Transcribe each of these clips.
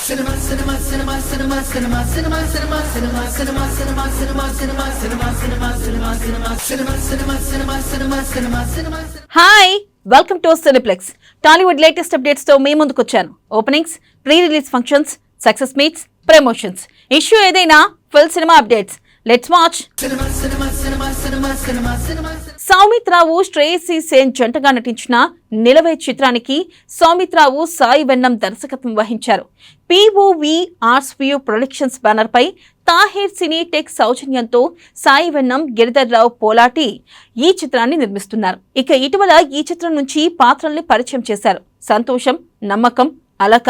Hi, welcome to Cineplex. Tollywood latest updates తో మీ ముందుకొచ్చాను. Openings, pre release functions, success meets, promotions, issue ఏదైనా full cinema updates. Let's watch. Saumith Rao, Shreyasi Sen జంటగా నటించిన నిలవే చిత్రానికి సౌమిత్ రావు, సాయి వెన్నం దర్శకత్వం వహించారు. POV arts view productions banner పై తాహిర్ సినీ టెక్ సౌజన్యంతో సాయి వెన్నం, గిరిధర్ రావు పోలాటి ఈ చిత్రాన్ని నిర్మిస్తున్నారు. ఇక ఇటీవల ఈ చిత్రం నుంచి పాత్రల్ని పరిచయం చేశారు. సంతోషం, నమ్మకం, అలక,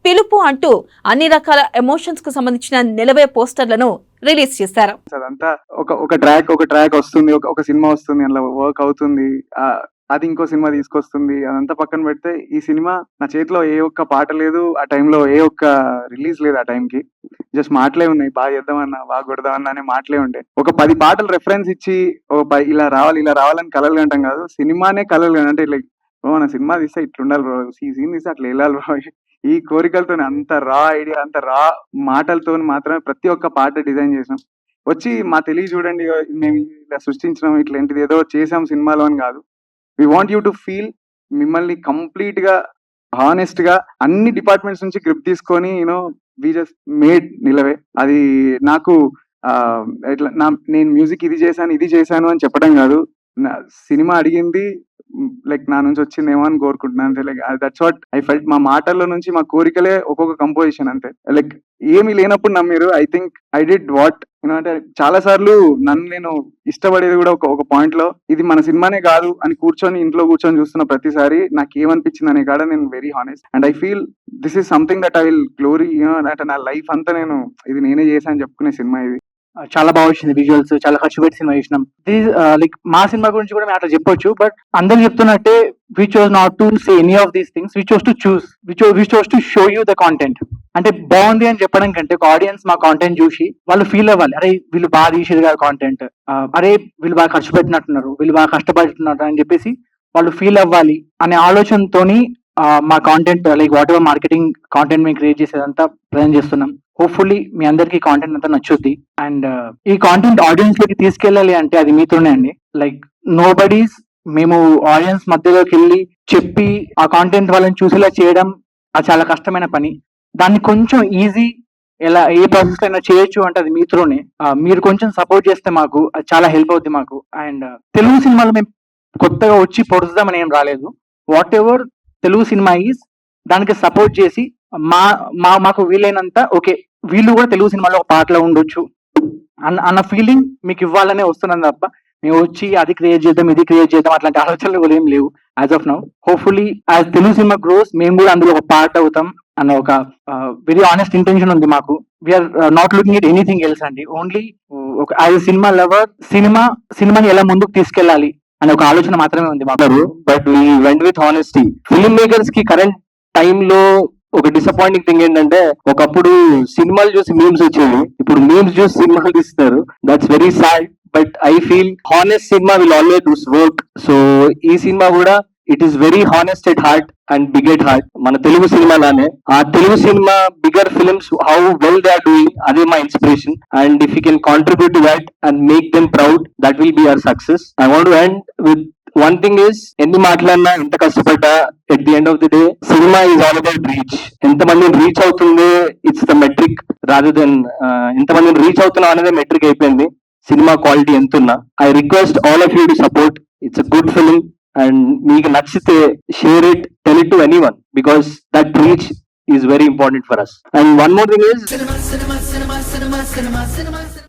పిలుపు అంటూ అన్ని రకాల ఎమోషన్స్ కు సంబంధించిన నిలవే పోస్టర్లను రిలీజ్ చేశారు. అదంతా ఒక ట్రాక్ వస్తుంది, ఒక సినిమా వస్తుంది, అందులో వర్క్ అవుతుంది, అది ఇంకో సినిమా తీసుకొస్తుంది. అదంతా పక్కన పెడితే ఈ సినిమా నా చేతిలో ఏ ఒక్క పాట లేదు, ఆ టైంలో ఏ ఒక్క రిలీజ్ లేదు. ఆ టైంకి జస్ట్ మాటలే ఉన్నాయి. బాగా చేద్దామన్నా, బాగా కొడదామన్నా అనే మాటలే ఉండే. ఒక 10 పాటలు రెఫరెన్స్ ఇచ్చి ఇలా రావాలని కలలు కంటాం కాదు, సినిమానే కలలు అంటే లైక్ మన సినిమా తీస్తే ఇట్లుండాలి బ్రో, ఈ సీన్ తీస్తే అట్లా వెళ్ళాలి బ్రో, ఈ కోరికలతో అంత రా ఐడియా, అంత రా మాటలతో మాత్రమే ప్రతి ఒక్క పాట డిజైన్ చేసాం. వచ్చి మా తెలియ చూడండి, మేము ఇలా సృష్టించినాం, ఇట్లాంటిది ఏదో చేసాం సినిమాలో అని కాదు. We want you to feel, మిమ్మల్ని కంప్లీట్ గా హానెస్ట్ గా అన్ని డిపార్ట్మెంట్స్ నుంచి గ్రిప్ తీసుకొని వి జస్ట్ మేడ్ నిలవే. అది నాకు ఇట్లా నేను మ్యూజిక్ ఇది చేశాను అని చెప్పడం కాదు, సినిమా అడిగింది లైక్ నా నుంచి వచ్చిందేమో అని కోరుకుంటున్నాను అంతే. Like that's what I felt. మా మాటల్లో నుంచి మా కోరికలే ఒక్కొక్క కంపోజిషన్ అంతే. లైక్ ఏమి లేనప్పుడు నమ్మిరు. I think I did what అంటే చాలా సార్లు నన్ను నేను ఇష్టపడేది కూడా ఒక పాయింట్ లో ఇది మన సినిమానే కాదు అని ఇంట్లో కూర్చొని చూస్తున్న ప్రతిసారి నాకు ఏమనిపించింది అనే కాడ నేను very honest and I feel this is something that I will glory అంటే నా లైఫ్ అంతా ఇది నేనే చేశాను చెప్పుకునే సినిమా ఇది. చాలా బాగా వచ్చింది, విజువల్స్ చాలా ఖర్చు పెట్టి సినిమా చూసినాం. లైక్ మా సినిమా గురించి కూడా మేము అట్లా చెప్పొచ్చు, బట్ అందరు చెప్తున్నట్టే we chose not to say any of these things, we chose to show you the content. అంటే బాగుంది అని చెప్పడం కంటే ఒక ఆడియన్స్ మా కాంటెంట్ చూసి వాళ్ళు ఫీల్ అవ్వాలి, అరే వీళ్ళు బాగా తీసేది కాదు కాంటెంట్, అరే వీళ్ళు బాగా ఖర్చు పెట్టినట్టున్నారు, వీళ్ళు బాగా కష్టపడుతున్నారు అని చెప్పేసి వాళ్ళు ఫీల్ అవ్వాలి అనే ఆలోచనతోని మా content like what ever marketing content మేము క్రియేట్ చేసేదంతా ప్రజెంట్ చేస్తున్నాం. హోప్ఫుల్లీ మీ అందరికి కాంటెంట్ అంతా నచ్చుద్ది అండ్ ఈ కాంటెంట్ ఆడియన్స్ లోకి తీసుకెళ్ళాలి అంటే అది మీతోనే అండి. లైక్ నో బడీస్, మేము ఆడియన్స్ మధ్యలోకి వెళ్ళి చెప్పి ఆ కాంటెంట్ వాళ్ళని చూసేలా చేయడం అది చాలా కష్టమైన పని. దాన్ని కొంచెం ఈజీ, ఎలా ఏ ప్రాసెస్ అయినా చేయొచ్చు అంటే అది మీతోనే. మీరు కొంచెం సపోర్ట్ చేస్తే మాకు అది చాలా హెల్ప్ అవుద్ది మాకు. అండ్ తెలుగు సినిమాలో మేము కొత్తగా వచ్చి పొడుస్తామని ఏం రాలేదు. What ever Telugu cinema is దానికి సపోర్ట్ చేసి మాకు వీలైనంత ఓకే వీళ్ళు కూడా తెలుగు సినిమాలో ఒక పాటలో ఉండొచ్చు అన్న ఫీలింగ్ మీకు ఇవ్వాలనే వస్తున్నాను తప్ప మేము వచ్చి అది క్రియేట్ చేద్దాం ఇది క్రియేట్ చేద్దాం అట్లాంటి ఆలోచనలు కూడా ఏం లేవు as of now. Hopefully as Telugu cinema gross మేము కూడా అందులో ఒక పార్ట్ అవుతాం అన్న ఒక వెరీ ఆనెస్ట్ ఇంటెన్షన్ ఉంది మాకు. We're not looking at anything else అండి, ఓన్లీ ఒక యాజ్ సినిమా లవర్ సినిమాని ఎలా ముందుకు తీసుకెళ్ళాలి అనే ఒక ఆలోచన మాత్రమే ఉంది మాకు. But we went with honesty. Film makers కి కరెంట్ టైంలో ఒక డిసప్పాయింటింగ్ థింగ్ ఏంటంటే ఒకప్పుడు సినిమాలు చూసి మీమ్స్ వచ్చేవి, ఇప్పుడు మీమ్స్ చూసి సినిమాలు తీస్తారు. That's very sad, but I feel honest cinema will always work. So ఈ సినిమా కూడా it is very honest at heart and big at heart. మన తెలుగు సినిమా లానే ఆ Telugu cinema bigger films how well they are doing, అదే మా inspiration. And if you can contribute to that and make them proud, that will be our success. I want to end with one thing is, ఎన్ని మాట్లాడినా ఎంత కష్టపడ్డా at the end of the day cinema is all about reach. ఎంతమందిని reach అవుతుంది it's the metric rather than ఎంతమందిని reach అవుతున్నా అనేది metric అయిపోయింది. సినిమా క్వాలిటీ ఎంతున్నా I request all of you to support. It's a good film and మీకు నచ్చితే share it, tell it to anyone because that reach is very important for us. And one more thing is,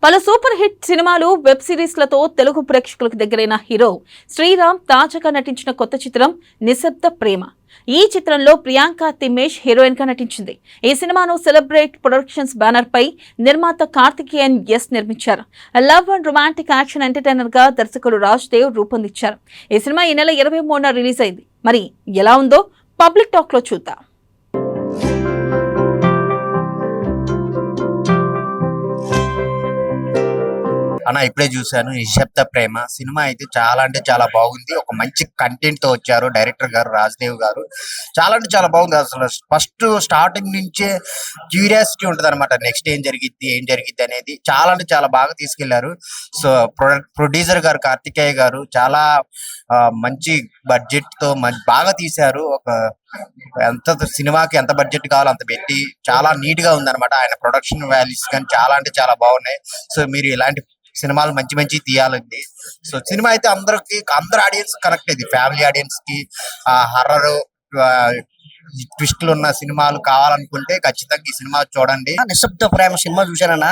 పలు super hit సినిమాలు, web series లతో తెలుగు ప్రేక్షకులకు దగ్గరైన hero Sriram తాజాగా నటించిన కొత్త చిత్రం నిశ్శబ్ద ప్రేమ. ఈ చిత్రంలో ప్రియాంక తిమ్మేష్ హీరోయిన్ గా నటించింది. ఈ సినిమాను సెలబ్రేట్ ప్రొడక్షన్స్ బ్యానర్ పై నిర్మాత కార్తికేయన్ ఎస్ నిర్మించారు. Love and romantic action entertainer గా దర్శకుడు రాజ్ దేవ్ రూపొందించారు. ఈ సినిమా ఈ నెల 23న రిలీజ్ అయింది. మరి ఎలా ఉందో పబ్లిక్ టాక్ లో చూద్దాం. అన్న ఇప్పుడే చూశాను నిశ్శబ్ద ప్రేమ సినిమా అయితే చాలా అంటే చాలా బాగుంది. ఒక మంచి కంటెంట్ తో వచ్చారు డైరెక్టర్ గారు రాజదేవ్ గారు. చాలా అంటే చాలా బాగుంది. అసలు ఫస్ట్ స్టార్టింగ్ నుంచే క్యూరియాసిటీ ఉంటది అనమాట. నెక్స్ట్ ఏం జరిగిద్ది అనేది చాలా అంటే చాలా బాగా తీసుకెళ్లారు. సో ప్రొడ్యూసర్ గారు కార్తికేయ గారు చాలా మంచి బడ్జెట్ తో బాగా తీశారు. ఒక ఎంత సినిమాకి ఎంత బడ్జెట్ కావాలో అంత పెట్టి చాలా నీట్ గా ఉందన్నమాట. ఆయన ప్రొడక్షన్ వాల్యూస్ కానీ చాలా అంటే చాలా బాగున్నాయి. సో మీరు ఇలాంటి సినిమాలు మంచి తీయాలండి. సో సినిమా అయితే అందరు ఆడియన్స్ కనెక్ట్ అయింది. ఫ్యామిలీ ఆడియన్స్ కి హర్రర్ ట్విస్టులు ఉన్న సినిమాలు కావాలనుకుంటే ఖచ్చితంగా ఈ సినిమా చూడండి. నిశ్శబ్ద ప్రేమ సినిమా చూశానన్నా,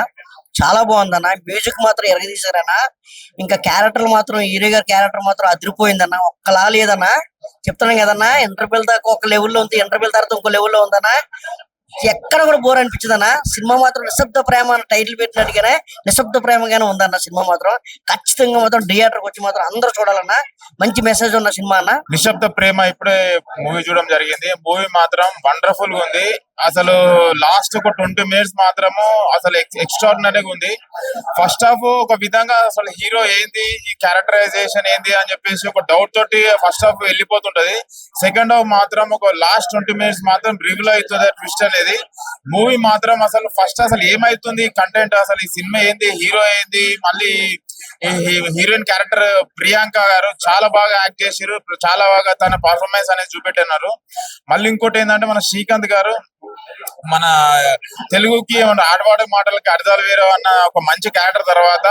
చాలా బాగుందన్న. మ్యూజిక్ మాత్రం ఎరగదీశారన్నా. ఇంకా క్యారెక్టర్ మాత్రం హీరో గారి క్యారెక్టర్ మాత్రం అదిరిపోయిందన్న. ఒక్కలా లేదన్నా, చెప్తున్నాం కదన్నా. ఇంటర్వెల్ దాకా ఒక లెవెల్లో ఉంది, ఇంటర్వెల్ తర్వాత ఇంకో లెవెల్లో ఉందన్నా. ఎక్కడ కూడా బోర్ అనిపించదన్న. సినిమా మాత్రం నిశ్శబ్ద ప్రేమ అని టైటిల్ పెట్టినట్టుగానే నిశ్శబ్ద ప్రేమగానే ఉందన్న. సినిమా మాత్రం ఖచ్చితంగా మాత్రం థియేటర్కి వచ్చి మాత్రం అందరూ చూడాలన్నా. మంచి మెసేజ్ ఉన్న సినిమా అన్న. నిశ్శబ్ద ప్రేమ ఇప్పుడే మూవీ చూడడం జరిగింది. మూవీ మాత్రం వండర్ఫుల్ గా ఉంది. అసలు లాస్ట్ ఒక 20 minutes మాత్రము అసలు ఎక్స్ట్రాడినరీగా ఉంది. ఫస్ట్ హాఫ్ ఒక విధంగా అసలు హీరో ఏంది, ఈ క్యారెక్టరైజేషన్ ఏంది అని చెప్పేసి ఒక డౌట్ తోటి ఫస్ట్ హాఫ్ వెళ్ళిపోతుంటది. సెకండ్ హాఫ్ మాత్రం ఒక లాస్ట్ 20 minutes మాత్రం రివీల్ అవుతుంది ట్విస్ట్ అనేది. మూవీ మాత్రం అసలు ఫస్ట్ అసలు ఏమైతుంది కంటెంట్, అసలు ఈ సినిమా ఏంది, హీరో ఏంది, మళ్ళీ హీరోయిన్ క్యారెక్టర్ ప్రియాంక గారు చాలా బాగా యాక్ట్ చేశారు. చాలా బాగా తన పర్ఫార్మెన్స్ అనేది చూపెట్టినారు. మళ్ళీ ఇంకోటి ఏంటంటే మన శ్రీకాంత్ గారు మన తెలుగుకి ఆడవాడి మాటలకి అర్థాలు వేరు అన్న ఒక మంచి క్యారెక్టర్ తర్వాత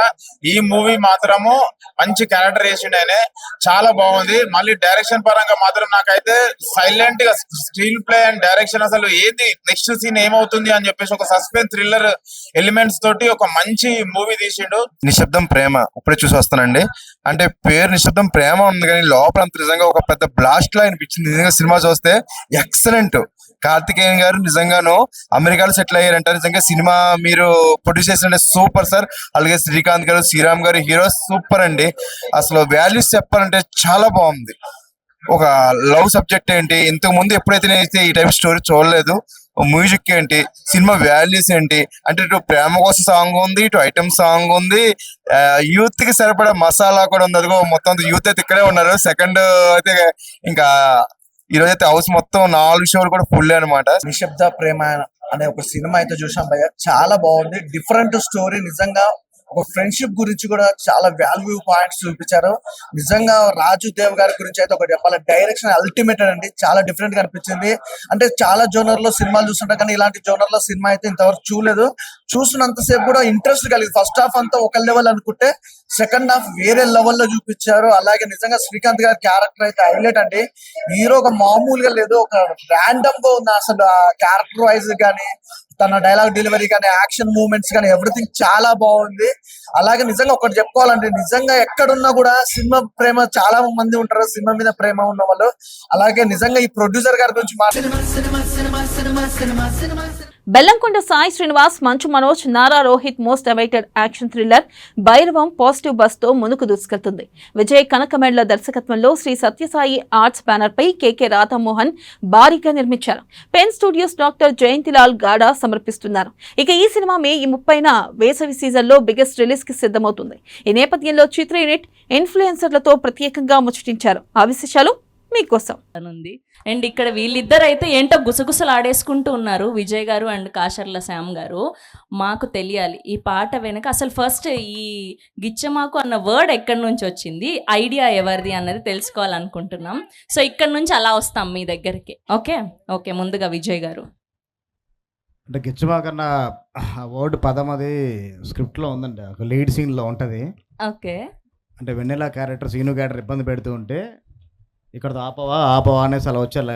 ఈ మూవీ మాత్రము మంచి క్యారెక్టర్ చేసిండు. ఆయన చాలా బాగుంది. మళ్ళీ డైరెక్షన్ పరంగా మాత్రం నాకైతే సైలెంట్ గా స్క్రీన్ ప్లే అండ్ డైరెక్షన్ అసలు ఏది నెక్స్ట్ సీన్ ఏమవుతుంది అని చెప్పేసి ఒక సస్పెన్స్ థ్రిల్లర్ ఎలిమెంట్స్ తోటి ఒక మంచి మూవీ తీసిండు. నిశ్శబ్దం ప్రేమ ఇప్పుడే చూసి వస్తానండి. అంటే పేరు నిశ్శబ్దం ప్రేమ ఉంది కానీ లోపల అంత నిజంగా ఒక పెద్ద బ్లాస్ట్ లా అనిపించింది. నిజంగా సినిమా చూస్తే ఎక్సలెంట్. కార్తికేయన్ గారు నిజంగాను అమెరికాలో సెటిల్ అయ్యారంట. నిజంగా సినిమా మీరు ప్రొడ్యూస్ చేసిన సూపర్ సార్. అలాగే శ్రీకాంత్ గారు, శ్రీరామ్ గారు హీరో సూపర్ అండి. అసలు వాల్యూస్ చెప్పాలంటే చాలా బాగుంది. ఒక లవ్ సబ్జెక్ట్ ఏంటి, ఇంతకు ముందు ఎప్పుడైతే నేను ఈ టైప్ స్టోరీ చూడలేదు. మ్యూజిక్ ఏంటి, సినిమా వాల్యూస్ ఏంటి అంటే ఇటు ప్రేమ కోసం సాంగ్ ఉంది, ఇటు ఐటమ్ సాంగ్ ఉంది, యూత్ కి సరిపడా మసాలా కూడా ఉంది. అదిగో మొత్తం యూత్ అయితే ఇక్కడే ఉన్నారు. సెకండ్ అయితే ఇంకా ఈ రోజు అయితే హౌస్ మొత్తం 4 షోలు కూడా ఫుల్ అనమాట. నిశ్శబ్ద ప్రేమ అనే ఒక సినిమా అయితే చూసాం భయ్య, చాలా బాగుంది. Different story. నిజంగా ఒక ఫ్రెండ్షిప్ గురించి కూడా చాలా వాల్యూ పాయింట్స్ చూపించారు. నిజంగా రాజు దేవ్ గారి గురించి అయితే ఒకటి చెప్పాలి, డైరెక్షన్ అల్టిమేట్ అండి. చాలా డిఫరెంట్ గా అనిపించింది. అంటే చాలా జోనర్ లో సినిమాలు చూస్తుంటా కానీ ఇలాంటి జోనర్ లో సినిమా అయితే ఇంతవరకు చూడలేదు. చూసినంతసేపు కూడా ఇంట్రెస్ట్ కలిగింది. ఫస్ట్ హాఫ్ అంతా ఒక లెవెల్ అనుకుంటే సెకండ్ హాఫ్ వేరే లెవెల్లో చూపించారు. అలాగే నిజంగా శ్రీకాంత్ గారి క్యారెక్టర్ అయితే హైలైట్ అండి. హీరో ఒక మామూలుగా లేదు, ఒక ర్యాండమ్ గా ఉంది. అసలు క్యారెక్టర్ వైజ్ కానీ తన డైలాగ్ డెలివరీ కానీ యాక్షన్ మూవ్మెంట్స్ కానీ ఎవ్రీథింగ్ చాలా బాగుంది. అలాగే నిజంగా ఒకటి చెప్పుకోవాలంటే నిజంగా ఎక్కడున్నా కూడా సినిమా ప్రేమ చాలా మంది ఉంటారు, సినిమా మీద ప్రేమ ఉన్న వాళ్ళు. అలాగే నిజంగా ఈ ప్రొడ్యూసర్ గారి గురించి Bellamkonda Sai Srinivas, Manchu Manoj, Nara Rohit most awaited action thriller Bhairavam positive buzz తో ముందుకు దూసుకెళ్తుంది. విజయ్ కనకమేళ్ల దర్శకత్వంలో శ్రీ సత్యసాయి ఆర్ట్స్ బ్యానర్ పై కేకే రాధామోహన్ భారీగా నిర్మించారు. Pen studios doctor Jayantilal Gada సమర్పిస్తున్నారు. ఇక ఈ సినిమా మే 30న వేసవి సీజన్ లో బిగ్గెస్ట్ రిలీజ్ కి సిద్ధమవుతుంది. ఈ నేపథ్యంలో చిత్ర యూనిట్ ఇన్ఫ్లుయెన్సర్లతో ప్రత్యేకంగా ముచ్చటించారు. ఆ విశేషాలు మీకోసం ఉంది. అండ్ ఇక్కడ వీళ్ళిద్దరు అయితే ఏంటో గుసగుసలు ఆడేసుకుంటూ ఉన్నారు, విజయ్ గారు అండ్ కాశర్ల శ్యామ్ గారు. మాకు తెలియాలి ఈ పాట వెనక అసలు ఫస్ట్ ఈ గిచ్చమాకు అన్న వర్డ్ ఎక్కడి నుంచి వచ్చింది, ఐడియా ఎవరిది అన్నది తెలుసుకోవాలనుకుంటున్నాం. సో ఇక్కడ నుంచి అలా వస్తాం మీ దగ్గరికి. ఓకే ఓకే ముందుగా విజయ్ గారు. అంటే గిచ్చమాకన్న వర్డ్ పదం అది స్క్రిప్ట్లో ఉందండి, ఒక లీడ్ సీన్లో ఉంటుంది. ఓకే. అంటే వెన్నెల క్యారెక్టర్ సీను క్యారెక్టర్ ఇబ్బంది పెడుతూ ఉంటే ఇక్కడ ఆపవా అనేసి అలా వచ్చి అలా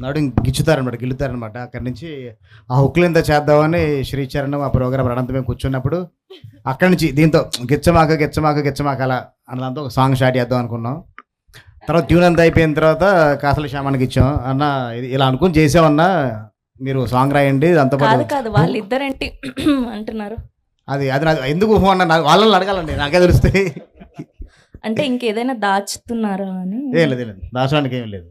నడు గిచ్చుతారనమాట, గిల్లుతారనమాట. అక్కడి నుంచి ఆ హుక్లు ఎంత చేద్దామని శ్రీచరణ్ ఆ ప్రోగ్రామ్ అనంత మేము కూర్చున్నప్పుడు అక్కడి నుంచి దీంతో గిచ్చమాక అలా అన్నదాంతో ఒక సాంగ్ స్టార్ట్ చేద్దాం అనుకున్నాం. తర్వాత ట్యూన్ అంతా అయిపోయిన తర్వాత కాసల శ్యామానికి ఇచ్చాం. అన్న ఇలా అనుకుని చేసామన్నా, మీరు సాంగ్ రాయండి అంత కాదు వాళ్ళిద్దరేంటి అంటున్నారు. అది ఎందుకు అన్న వాళ్ళని అడగాలండి, నాకే తెలుస్తాయి. అంటే ఇంకేదైనా దాచుతున్నారా అని? ఏం లేదు దాచడానికి ఏం లేదు.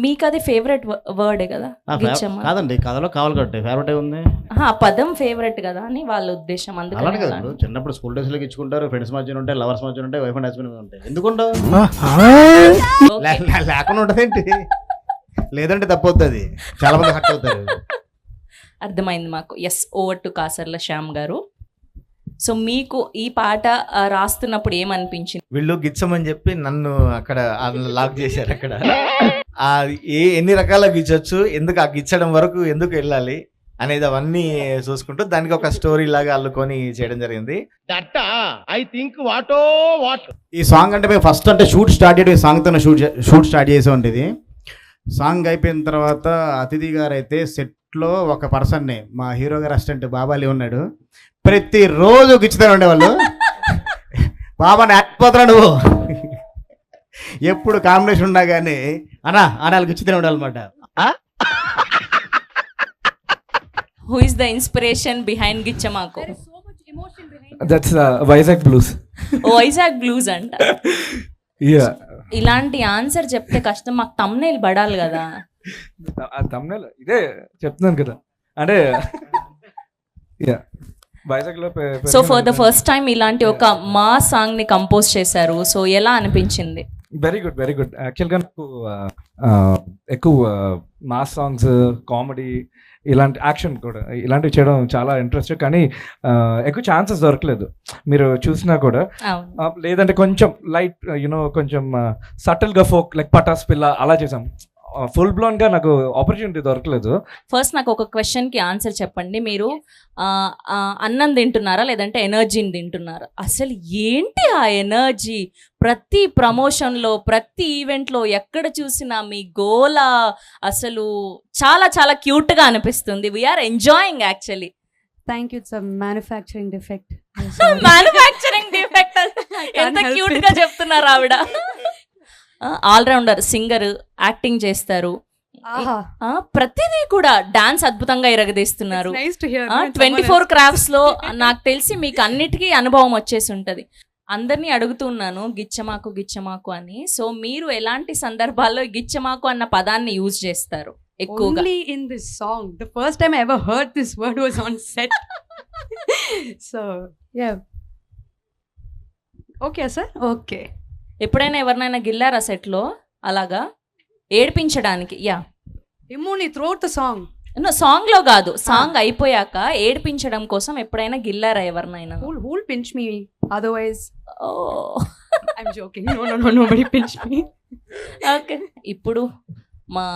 మీకు అది ఫేవరెట్ వర్డే కదా గిచ్చమ్మ? కాదండి, కథలో కావాలి కట్టే ఫేవరెట్ ఉంది. ఆ పదం ఫేవరెట్ కదా అని వాళ్ళ ఉద్దేశం. అలానే అందుకని కదా, ఇప్పుడు చిన్నప్పుడు స్కూల్ డేస్ లో ఇచ్చుకుంటారు, ఫ్రెండ్స్ మధ్యన ఉంటాయి, లవర్స్ మధ్యన ఉంటాయి, వైఫ్ అండ్ హస్బెండ్ ఉంటాయి. ఎందుకుండవు? లేకుండా ఉంటదేంటి? లేదంటే తప్పవుతుంది, అది చాలా మంది హర్ట్ అవుతారు. అర్థమైంది మాకు. Yes, over to Kasarla Shyam garu. So మీకు ఈ పాట రాస్తున్నప్పుడు ఏమనిపించింది? వీళ్ళు గిచ్చమని చెప్పి నన్ను అక్కడ లాక్ చేశారు. అక్కడ ఎన్ని రకాల గిచ్చొచ్చు, ఎందుకు ఆ గిచ్చడం వరకు ఎందుకు వెళ్ళాలి అనేది అవన్నీ చూసుకుంటూ దానికి ఒక స్టోరీ లాగా అల్లుకొని చేయడం జరిగింది. ఈ సాంగ్ అంటే మేము ఫస్ట్ అంటే షూట్ స్టార్ట్ చేయడం, ఈ సాంగ్తో షూట్ స్టార్ట్ చేసే ఉంటుంది. సాంగ్ అయిపోయిన తర్వాత అతిథి గారు అయితే సెట్లో ఒక పర్సన్ని, మా హీరో గారు అసిస్టెంట్ బాబాలి ఉన్నాడు, ప్రతిరోజు గిచ్చుతారు ఉండేవాళ్ళు. బాబాని ఆడిపోతున్నాడు నువ్వు, ఎప్పుడు కాంబినేషన్ ఉన్నా కానీ అనా ఆడాలి గిచ్చుతూనే ఉండాలి అనమాట. Who is the inspiration behind గిచ్చమాకు? That's Vizag blues. Vizag blues అంట. ఇలాంటి ఆన్సర్ చెప్తే కష్టం, మాకు తమ్నైల్ పడాలి కదా. తమ్నైల్ ఇదే చెప్తున్నాను కదా, అంటే వైజాగ్ లో. So for the first time ఇలాంటి ఒక మా సాంగ్ ని కంపోజ్ చేశారు. సో ఎలా అనిపించింది? Very good, very good. యాక్చువల్గా నాకు ఎక్కువ మాస్ సాంగ్స్, కామెడీ, ఇలాంటి యాక్షన్ కూడా ఇలాంటివి చేయడం చాలా ఇంట్రెస్ట్. కానీ ఎక్కువ ఛాన్సెస్ దొరకలేదు. మీరు చూసినా కూడా లేదంటే కొంచెం లైట్ కొంచెం సటిల్గా ఫోక్ లైక్ పటాస్ పిల్ల అలా చేసాం. ఫుల్ బ్లోన్ గా నాకు ఆపర్చునిటీ దొరకలేదు. ఫస్ట్ నాకు ఒక క్వశ్చన్ కి ఆన్సర్ చెప్పండి. మీరు అన్నం తింటున్నారా లేదంటే ఎనర్జీని తింటున్నారా? అసలు ఏంటి ఆ ఎనర్జీ? ప్రతి ప్రమోషన్లో, ప్రతి ఈవెంట్లో ఎక్కడ చూసినా మీ గోల అసలు చాలా చాలా క్యూట్గా అనిపిస్తుంది. We're enjoying actually. Thank you. It's a manufacturing defect. Manufacturing defect ఎంత క్యూట్ గా చెప్తున్నారు ఆవిడ. ఆల్రౌండర్, సింగర్, యాక్టింగ్ చేస్తారు, ప్రతిదీ కూడా డాన్స్ అద్భుతంగా ఇరగదీస్తున్నారు. 24 క్రాఫ్ట్స్ లో నాకు తెలిసి మీకు అన్నిటికీ అనుభవం వచ్చేసి ఉంటది. అందరినీ అడుగుతున్నాను గిచ్చమాకు గిచ్చమాకు అని. సో మీరు ఎలాంటి సందర్భాల్లో గిచ్చమాకు అన్న పదాన్ని యూజ్ చేస్తారు ఎక్కువగా? Only in this song. The first time I ever heard this word was on set. So yeah. Okay sir. Okay. ఎప్పుడైనా ఎవరినైనా గిల్లారా సెట్లో అలాగా ఏడిపించడానికి? Yeah, Immunity throughout the song. Song లో కాదు, సాంగ్ అయిపోయాక ఏడిపించడం కోసం ఎప్పుడైనా గిల్లారా ఎవరినైనా? Who'll pinch me? Otherwise, I'm joking. No, nobody pinch me. Okay, ఇప్పుడు మా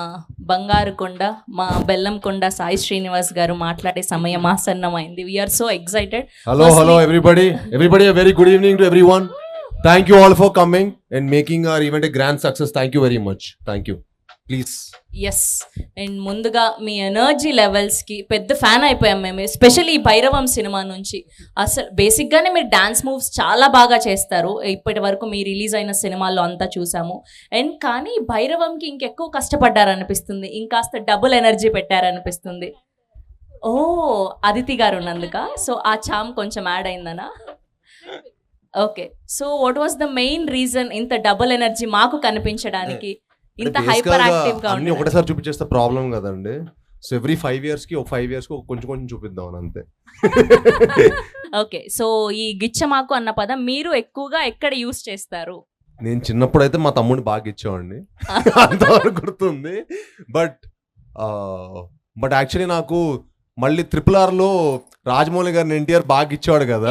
బంగారు కొండ, మా బెల్లం కొండ సాయి శ్రీనివాస్ గారు మాట్లాడే సమయం ఆసన్నమైంది. We're so excited. Hello everybody, a very good evening to everyone. Thank you all for coming and making our event a grand success. Thank you very much. Thank you. Please. Yes, and ముందుగా మీ energy లెవెల్స్కి పెద్ద fan అయిపోయాం మేము, especially ఈ Bhairavam cinema నుంచి. అసలు బేసిక్గానే మీరు dance moves చాలా బాగా చేస్తారు. ఇప్పటి వరకు మీ రిలీజ్ అయిన సినిమాల్లో అంతా చూసాము. అండ్ కానీ భైరవంకి ఇంకెక్కువ కష్టపడ్డారనిపిస్తుంది, ఇంకాస్త డబుల్ ఎనర్జీ పెట్టారనిపిస్తుంది. ఓ, అదితి గారు ఉన్నందుక సో ఆ చామ్ కొంచెం యాడ్ అయిందనా? Okay, so what was the main reason ఇంత డబుల్ ఎనర్జీ మాకు కనిపించడానికి, ఇంత హైపర్ యాక్టివ్ గా? అన్ని ఒకటేసారి చూపించేస్తే ప్రాబ్లం కదండి. సో ఎవ్రీ 5 years కి 5 years కి కొంచెం చూపిద్దాం అంతే. ఓకే, సో ఈ గిచ్చమాకు అన్న పదం మీరు ఎక్కువగా ఎక్కడ యూస్ చేస్తారు? నేను చిన్నప్పుడు అయితే మా తమ్ముడిని బాగా ఇచ్చేవాడిని, అంతవరకు గుర్తుంది. బట్ యాక్చువల్లీ నాకు మళ్ళీ RRR లో రాజమౌళి గారిని ఎన్టీఆర్ బాగా ఇచ్చేవాడు కదా,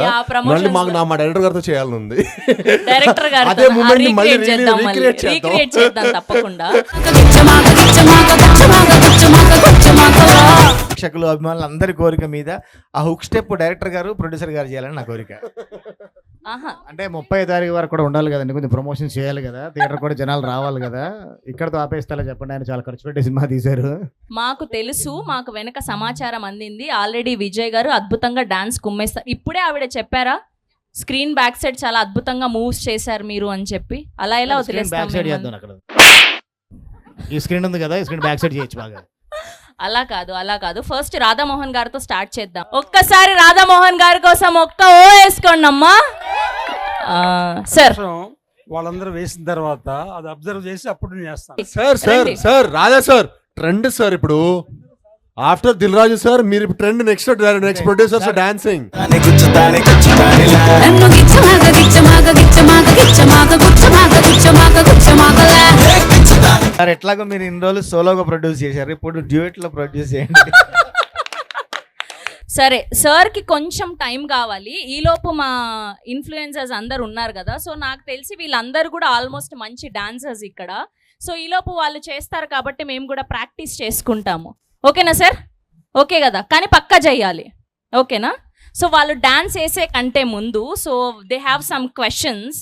మళ్ళీ మా డైరెక్టర్ గారితో చేయాలని ఉంది. డైరెక్టర్ గారు అదే మూమెంట్ మళ్ళీ రీక్రియేట్ చేద్దాం తప్పకుండా. ప్రేక్షకులు, అభిమానులు అందరి కోరిక మీద ఆ హుక్ స్టెప్ డైరెక్టర్ గారు, ప్రొడ్యూసర్ గారు చేయాలని నా కోరిక. అంటే 30వ తారీఖు వరకు కూడా ఉండాలి కదండి, కొంచెం ప్రమోషన్ చేయాలి కదా, థియేటర్ కూడా జనాలు రావాలి కదా. ఇక్కడతో ఆపేస్తా చెప్పండి, ఆయన చాలా ఖర్చు పెట్టి సినిమా తీశారు. మాకు తెలుసు, మాకు వెనక సమాచారం అందింది. ఆల్రెడీ విజయ్ గారు అద్భుతంగా డాన్స్ కుమ్మేస్తారు. ఇప్పుడే ఆవిడ చెప్పారా స్క్రీన్ బ్యాక్ సైడ్ చాలా అద్భుతంగా మూవ్స్ చేశారు మీరు అని చెప్పి. అలా ఎలా వదిలేస్తాం? ఈ స్క్రీన్ ఉంది కదా, ఈ స్క్రీన్ బ్యాక్ సైడ్ చేయొచ్చు బాగా. అలా కాదు. ఫస్ట్ రాధామోహన్ గారితో స్టార్ట్ చేద్దాం. ఒక్కసారి రాధామోహన్ గారి కోసం ఒక్క ఓ వేసుకోండి అమ్మా. సార్, వాళ్ళందరూ వేసిన తర్వాత అది అబ్జర్వ్ చేసి అప్పుడు నేను చేస్తాను. సార్ రాజా సార్ ట్రెండ్ సార్ ఇప్పుడు ఆఫ్టర్ దిల్ రాజు సార్ మీరు trend next producers dancing. Sir ఎట్లాగో మీరు ఇన్ని రోజులు సోలోగా ప్రొడ్యూస్ చేశారు, ఇప్పుడు డ్యూయట్ లో ప్రొడ్యూస్ చేయండి. సరే, సార్కి కొంచెం టైం కావాలి. ఈలోపు మా ఇన్ఫ్లుయెన్సర్స్ అందరు ఉన్నారు కదా, సో నాకు తెలిసి వీళ్ళందరూ కూడా ఆల్మోస్ట్ మంచి డాన్సర్స్ ఇక్కడ. సో ఈలోపు వాళ్ళు చేస్తారు కాబట్టి మేము కూడా ప్రాక్టీస్ చేసుకుంటాము. ఓకేనా సార్? ఓకే కదా, కానీ పక్కా చేయాలి. ఓకేనా? సో వాళ్ళు డాన్స్ వేసే కంటే ముందు so they have some questions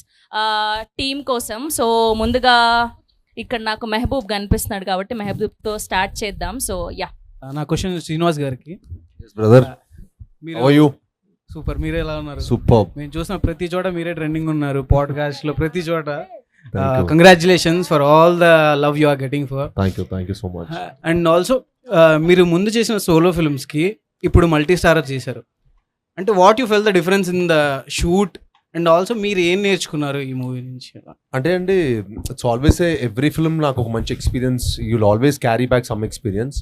team కోసం. సో ముందుగా ఇక్కడ నాకు మెహబూబ్ కనిపిస్తున్నాడు కాబట్టి మెహబూబ్తో స్టార్ట్ చేద్దాం. సో యా, నా క్వశ్చన్ శ్రీనివాస్ గారికి. Brother how are you? Super, మీరే ఎలా ఉన్నారు? సూపర్. మేము చూసిన ప్రతి చోట మీరే ట్రెండింగ్ ఉన్నారు, పాడ్కాస్ట్ లో ప్రతి చోట. Congratulations for all the love you are getting for. Thank you so much. And also మీరు ముందు చేసిన సోలో ఫిల్మ్స్ కి ఇప్పుడు మల్టీ స్టారర్ చేశారు. అంటే what you felt the difference in the shoot and also మీరు ఏం నేర్చుకున్నారు ఈ మూవీ నుంచి? అంటే అండి, ఇట్స్ ఆల్వేస్ ఎవ్రీ ఫిల్మ్ నాకు ఒక మంచి experience, you will always carry back some experience.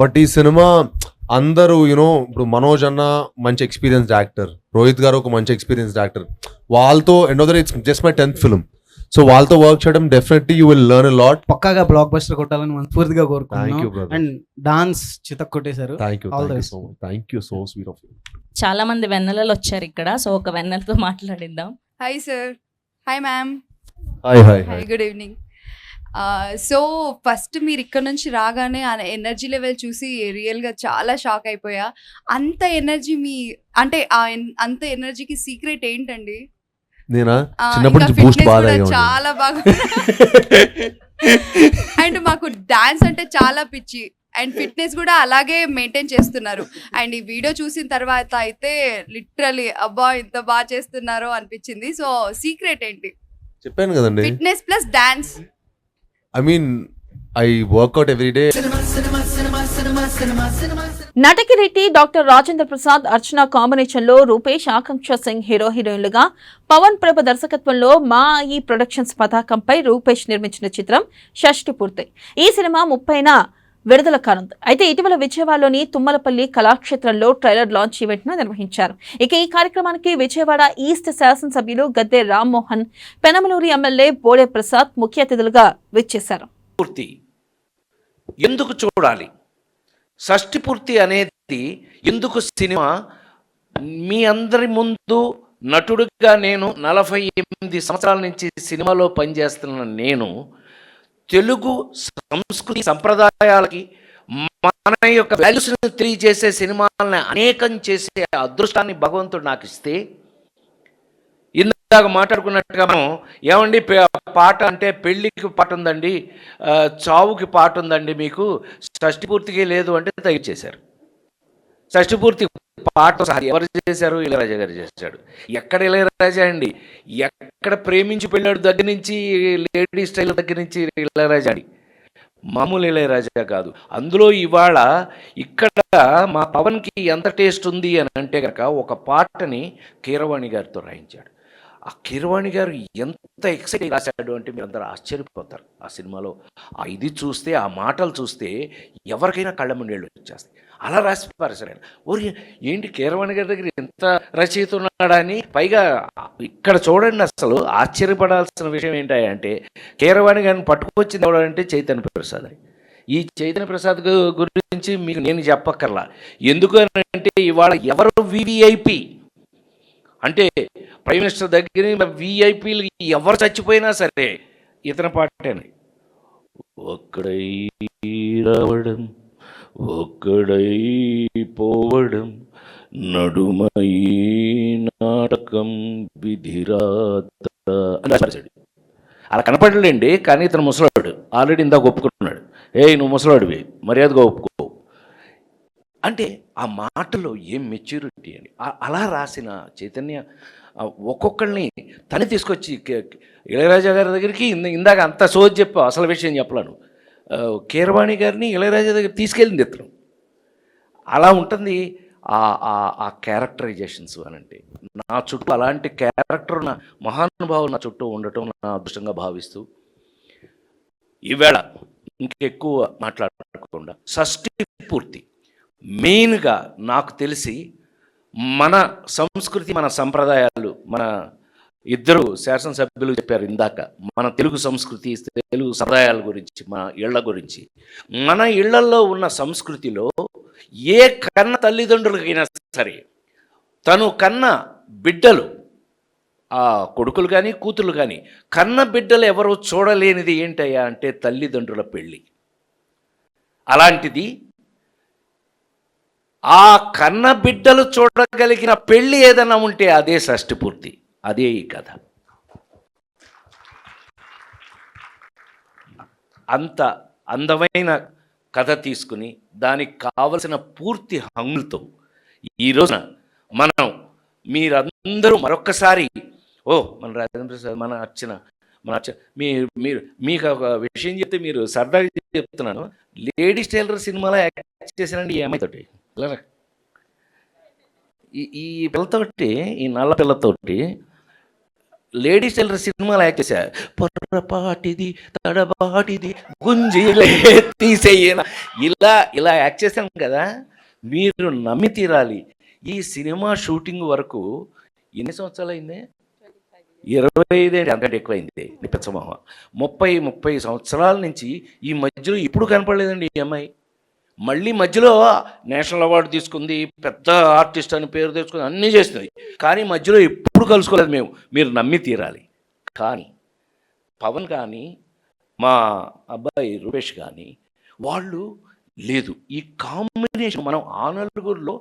But ఈ సినిమా అందరూ ఇప్పుడు మనోజ్ అన్న మంచి ఎక్స్పీరియన్స్డ్ యాక్టర్, రోహిత్ గారు ఒక మంచి ఎక్స్పీరియన్స్డ్ యాక్టర్, వాళ్ళతో end of the day it's just my 10th film. So వాళ్ళతో వర్క్ చేయడం definitely you will learn a lot. పక్కాగా బ్లాక్ బస్టర్ కొట్టాలని మనస్ఫూర్తిగా కోరుకుంటున్నాను. brother. అండ్ డాన్స్ చితక్ కొట్టేశారు. Thank you so sweet of you. చాలా మంది వెన్నెలలు వచ్చారు ఇక్కడ, సో ఒక వెన్నెలతో మాట్లాడిద్దాం. Hi sir. Hi ma'am. Hi good evening. So first మీరు ఇక్కడ నుంచి రాగానే ఆ ఎనర్జీ లెవెల్ చూసి రియల్గా చాలా షాక్ అయిపోయా. అంత ఎనర్జీ అంటే అంత ఎనర్జీకి సీక్రెట్ ఏంటండి? నేనా చిన్నప్పటి నుంచి బూస్ట్ బాగా చాలా బాగా. అండ్ మాకు డాన్స్ అంటే చాలా పిచ్చి అండ్ ఫిట్నెస్ కూడా అలాగే మెయింటైన్ చేస్తున్నారు. అండ్ ఈ వీడియో చూసిన తర్వాత అయితే లిటరలీ అబ్బా ఇంత బాగా చేస్తున్నారో అనిపించింది. సో సీక్రెట్ ఏంటి? చెప్పాను కదండి, fitness plus dance. I mean I work out every day. నటకిరీటి డాక్టర్ రాజేంద్ర ప్రసాద్ అర్చన కాంబినేషన్ లో రూపేష్ ఆకాంక్ష సింగ్ హీరోయిన్లుగా, పవన్ ప్రభ దర్శకత్వంలో మా ఈ ప్రొడక్షన్స్ పతాకంపై రూపేష్ నిర్మించిన చిత్రం షష్టి పూర్తి. ఈ సినిమా 30న విడుదల కానుంది. అయితే ఇటీవల విజయవాడలోని తుమ్మలపల్లి కళాక్షేత్రంలో ట్రైలర్ లాంచ్ ఈవెంట్ ను నిర్వహించారు. ఇక ఈ కార్యక్రమానికి విజయవాడ ఈస్ట్ శాసనసభ్యులు గద్దె రామ్మోహన్, పెనమలూరు ఎమ్మెల్యే బోడే ప్రసాద్ ముఖ్య అతిథులుగా విచ్చేశారు. పూర్తి ఎందుకు చూడాలి? షష్టి పూర్తి అనేది ఎందుకు సినిమా? మీ అందరి ముందు నటుడిగా నేను 48 సంవత్సరాల నుంచి సినిమాలో పనిచేస్తున్న నేను తెలుగు సంస్కృతి సంప్రదాయాలకి మన యొక్క వాల్యూస్ని తెలియజేసే సినిమాలని అనేకం చేసే అదృష్టాన్ని భగవంతుడు నాకు ఇస్తే, ఇందాక మాట్లాడుకున్నట్టుగా మనం ఏమండి పాట అంటే పెళ్ళికి పాట ఉందండి, చావుకి పాట ఉందండి, మీకు షష్టి పూర్తికి లేదు అంటే తగ్గించేశారు. షష్టి పూర్తి పాట ఎవరు చేశారు? ఇళయరాజా గారు చేశాడు. ఎక్కడ ఇళయరాజా అండి? ఎక్కడ ప్రేమించి పెళ్ళాడు దగ్గర నుంచి, లేడీ స్టైల్ దగ్గర నుంచి ఇళయరాజా అండి, మామూలు ఇళయరాజా కాదు. అందులో ఇవాళ ఇక్కడ మా పవన్కి ఎంత టేస్ట్ ఉంది అని అంటే కనుక ఒక పాటని కీరవాణి గారితో రాయించాడు. ఆ కీరవాణి గారు ఎంత ఎక్సైట్ రాశాడు అంటే మీరు అందరూ ఆశ్చర్యపోతారు. ఆ సినిమాలో ఆ ఇది చూస్తే, ఆ మాటలు చూస్తే ఎవరికైనా కళ్ళ ముండేళ్ళు వచ్చేస్తాయి. అలా రాసి పారేశారు. ఓరి ఏంటి కీరవాణి గారి దగ్గర ఎంత రచయిత ఉన్నాడని. పైగా ఇక్కడ చూడండి, అసలు ఆశ్చర్యపడాల్సిన విషయం ఏంటంటే కీరవాణి గారిని పట్టుకొచ్చింది ఎవడంటే చైతన్య ప్రసాద్. ఈ చైతన్య ప్రసాద్ గురించి మీకు నేను చెప్పక్కర్లా. ఎందుకు అంటే ఇవాళ ఎవరు వివిఐపి అంటే ప్రైమ్ మినిస్టర్ దగ్గర విఐపీలు ఎవరు చచ్చిపోయినా సరే ఇతని పాటేనే. ఒక్కడై రావడం ఒక్కడై పోవడం నడుమై నాటకం విధిరాత అని రాశాడు. అలా కనపడలేండి, కానీ ఇతను ముసలాడు. ఆల్రెడీ ఇందాక ఒప్పుకున్నాడు. నువ్వు ముసలాడివి, మర్యాదగా ఒప్పుకో అంటే ఆ మాటలో ఏం మెచ్యూరిటీ అని. అలా రాసిన చైతన్య ఒక్కొక్కరిని తనే తీసుకొచ్చి ఇళయరాజా గారి దగ్గరికి ఇందాక అంత సోది చెప్పావు, అసలు విషయం చెప్పలేను. కీరవాణి గారిని ఇళయరాజా దగ్గర తీసుకెళ్ళింది ఇతను. అలా ఉంటుంది. ఆ క్యారెక్టరైజేషన్స్ అనంటే నా చుట్టూ అలాంటి క్యారెక్టర్ ఉన్న మహానుభావులు నా చుట్టూ ఉండటం నా అదృష్టంగా భావిస్తూ ఈవేళ ఇంకెక్కువ మాట్లాడకుండా షష్ఠి పూర్తి మెయిన్గా నాకు తెలిసి మన సంస్కృతి మన సంప్రదాయాలు మన ఇద్దరు శాసనసభ్యులు చెప్పారు ఇందాక మన తెలుగు సంస్కృతి తెలుగు సంప్రదాయాల గురించి మన ఇళ్ల గురించి మన ఇళ్లలో ఉన్న సంస్కృతిలో ఏ కన్న తల్లిదండ్రులకైనా సరే తను కన్న బిడ్డలు ఆ కొడుకులు కానీ కూతురు కానీ కన్న బిడ్డలు ఎవరో చూడలేనిది ఏంటయ్యా అంటే తల్లిదండ్రుల పెళ్ళి. అలాంటిది ఆ కన్న బిడ్డలు చూడగలిగిన పెళ్ళి ఏదైనా ఉంటే అదే షష్ఠి పూర్తి, అదే ఈ కథ. అంత అందమైన కథ తీసుకుని దానికి కావలసిన పూర్తి హంగులతో ఈ రోజున మనం మీరందరూ మరొక్కసారి మన రాజేంద్ర ప్రసాద్ మన అర్చన మీరు మీకు ఒక విషయం చెప్తే మీరు సరదాగా చెప్తున్నాను. లేడీస్ టైలర్ సినిమాలో యాక్ట్ చేశానండి ఈ అమ్మాయితోటి. ఈ పిల్లతోటి ఈ నల్ల పిల్లతోటి లేడీస్ టైలర్ సినిమాలో యాక్ట్ చేశారు. పొర్రపాటిది తడబాటిది గుంజీలే తీసేయన ఇలా యాక్ట్ చేశాను కదా, మీరు నమ్మి తీరాలి. ఈ సినిమా షూటింగ్ వరకు ఎన్ని సంవత్సరాలు అయింది? 25 అంతకంటే ఎక్కువైంది. పిచ్చమోహ 30 సంవత్సరాల నుంచి ఈ మధ్యలో ఇప్పుడు కనపడలేదండి ఈ అమ్మాయి. మళ్ళీ మధ్యలో నేషనల్ అవార్డు తీసుకుంది, పెద్ద ఆర్టిస్ట్ అని పేరు తెచ్చుకుంది, అన్నీ చేస్తుంది. కానీ మధ్యలో ఎప్పుడు కలుసుకోలేదు మేము, మీరు నమ్మి తీరాలి. కానీ పవన్ కానీ మా అబ్బాయి రూపేష్ కానీ వాళ్ళు లేదు. ఈ కాంబినేషన్ మనం ఆ నలుగురిలో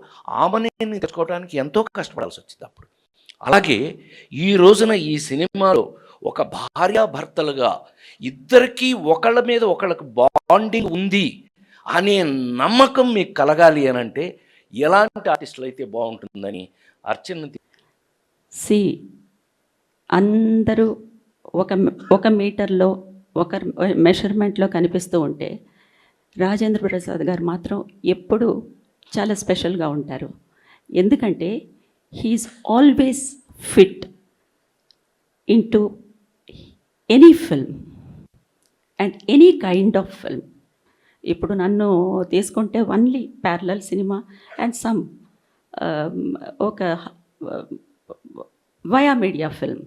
ఆమెని తెచ్చుకోవడానికి ఎంతో కష్టపడాల్సి వచ్చింది అప్పుడు. అలాగే ఈ రోజున ఈ సినిమాలో ఒక భార్యాభర్తలుగా ఇద్దరికీ ఒకళ్ళ మీద ఒకళ్ళకి బాండింగ్ ఉంది అనే నమ్మకం మీకు కలగాలి అని అంటే ఎలాంటి ఆర్టిస్టులు అయితే బాగుంటుందని అర్చన అందరూ ఒక మీటర్లో ఒక మెషర్మెంట్లో కనిపిస్తూ ఉంటే రాజేంద్ర ప్రసాద్ గారు మాత్రం ఎప్పుడూ చాలా స్పెషల్గా ఉంటారు. ఎందుకంటే he is always fit into any film and any kind of film. ఇప్పుడు నన్ను తీసుకుంటే only parallel cinema and some ఒక వయా మీడియా ఫిల్మ్,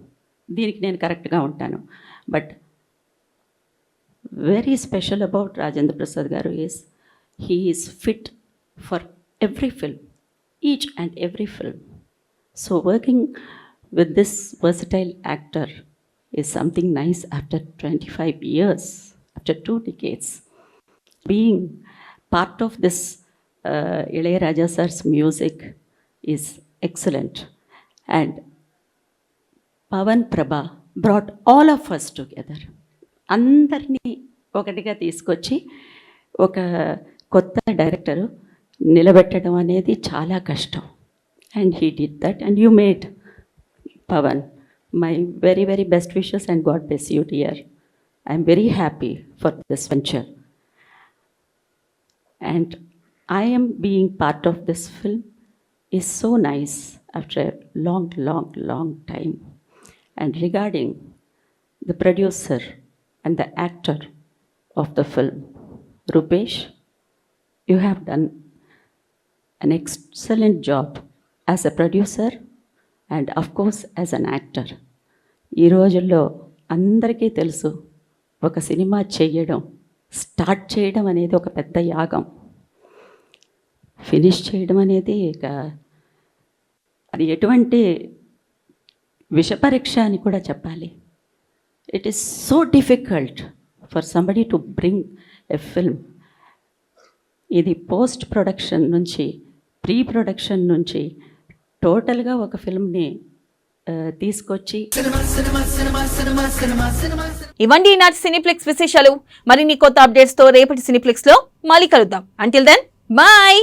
దీనికి నేను కరెక్ట్గా ఉంటాను. But very special about Rajendra Prasad Garu is he is fit for every film, each and every film. So working with this versatile actor is something nice after 25 years, after 2 decades. Being part of this Ilayaraja sir's music is excellent. And Pavan Prabha brought all of us together. అందరినీ ఒకటిగా తీసుకొచ్చి ఒక కొత్త director నిలబెట్టడం అనేది చాలా కష్టం. And he did that and you made Pavan. My very very best wishes and God bless you dear. I'm very happy for this venture and I am being part of this film is so nice after a long time. And regarding the producer and the actor of the film, Rupesh, you have done an excellent job as a producer and of course as an actor. ఈ రోజుల్లో అందరికీ తెలుసు ఒక cinema చేయడం, start చేయడం అనేది ఒక పెద్ద యాగం. ఫినిష్ చేయడం అనేది ఇక అది ఎటువంటి విషపరీక్ష అని కూడా చెప్పాలి. It is so difficult for somebody to bring a film. ఇది పోస్ట్ ప్రొడక్షన్ నుంచి ప్రీ ప్రొడక్షన్ నుంచి టోటల్గా ఒక ఫిల్మ్ని తీసుకొచ్చి ఇవండి ఈనాటి సినీప్లెక్స్ విశేషాలు. మరిన్ని కొత్త అప్డేట్స్తో రేపటి సినీప్లెక్స్లో మళ్ళీ కలుద్దాం. Until then bye.